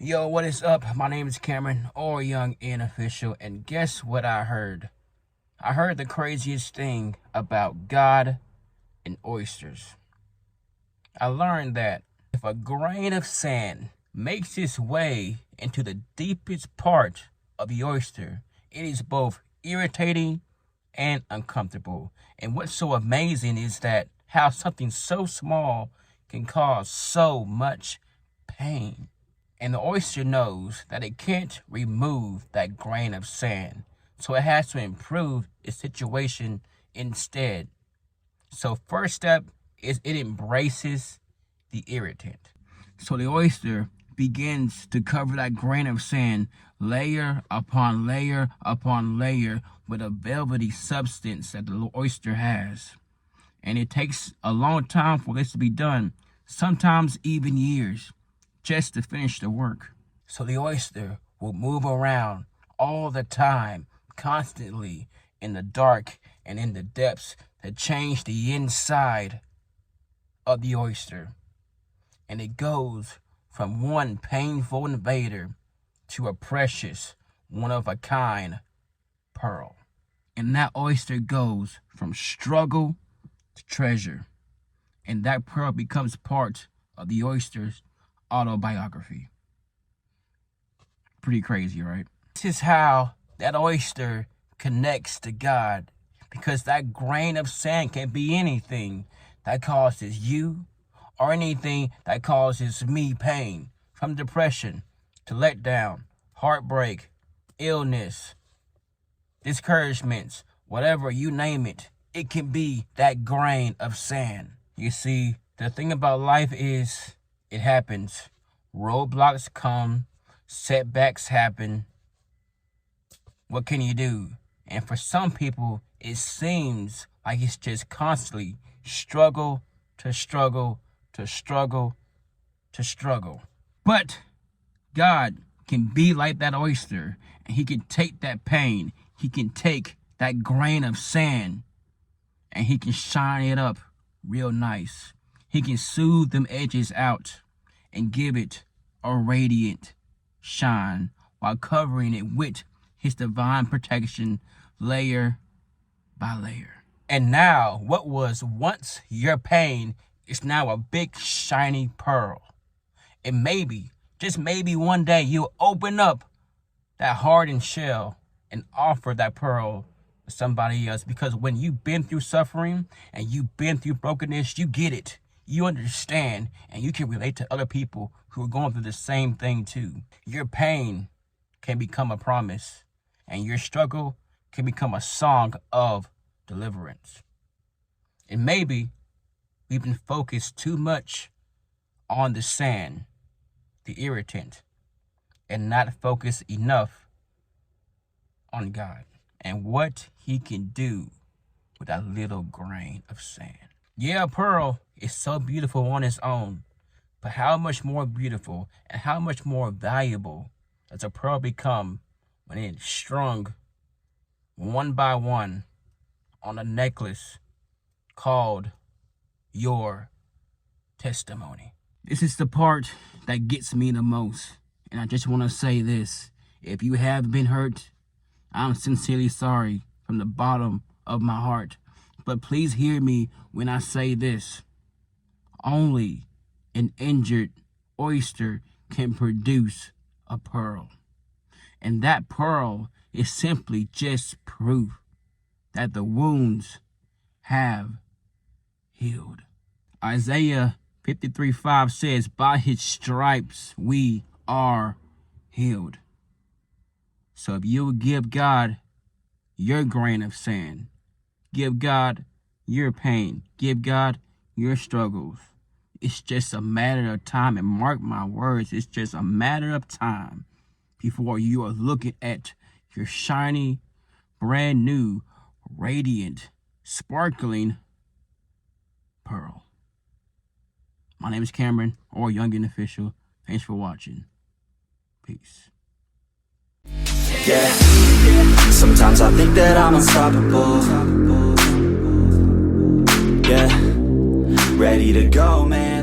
Yo, what is up? My name is Cameron, or Young and Official, and guess what I heard? I heard the craziest thing about God and oysters. I learned that if a grain of sand makes its way into the deepest part of the oyster, it is both irritating and uncomfortable. And what's so amazing is that how something so small can cause so much pain. And the oyster knows that it can't remove that grain of sand, so it has to improve its situation instead. So first step is it embraces the irritant. So the oyster begins to cover that grain of sand layer upon layer upon layer with a velvety substance that the oyster has. And it takes a long time for this to be done, sometimes even years, just to finish the work. So the oyster will move around all the time, constantly in the dark and in the depths that change the inside of the oyster. And it goes from one painful invader to a precious, one-of-a-kind pearl. And that oyster goes from struggle to treasure. And that pearl becomes part of the oyster's autobiography. Pretty crazy, right? This is how that oyster connects to God, because that grain of sand can be anything that causes you or anything that causes me pain, from depression to letdown, heartbreak, illness, discouragements, whatever, you name it. It can be that grain of sand. You see, the thing about life is it happens. Roadblocks come, setbacks happen. What can you do? And for some people, it seems like it's just constantly struggle to struggle to struggle to struggle. But God can be like that oyster, and he can take that pain, he can take that grain of sand, and he can shine it up real nice. He can soothe them edges out and give it a radiant shine while covering it with his divine protection layer by layer. And now what was once your pain is now a big shiny pearl. And maybe, just maybe one day you'll open up that hardened shell and offer that pearl to somebody else, because when you've been through suffering and you've been through brokenness, you get it. You understand, and you can relate to other people who are going through the same thing too. Your pain can become a promise, and your struggle can become a song of deliverance. And maybe we've been focused too much on the sand, the irritant, and not focused enough on God and what he can do with that little grain of sand. Yeah, a pearl is so beautiful on its own, but how much more beautiful and how much more valuable does a pearl become when it's strung one by one on a necklace called your testimony? This is the part that gets me the most, and I just want to say this. If you have been hurt, I'm sincerely sorry from the bottom of my heart. But please hear me when I say this. Only an injured oyster can produce a pearl. And that pearl is simply just proof that the wounds have healed. Isaiah 53:5 says, by his stripes we are healed. So if you will give God your grain of sand, give God your pain, give God your struggles, it's just a matter of time, and mark my words, it's just a matter of time before you are looking at your shiny, brand new, radiant, sparkling pearl. My name is Cameron, or Young and Official. Thanks for watching. Peace. Yeah, sometimes I think that I'm unstoppable. Yeah, ready to go, man.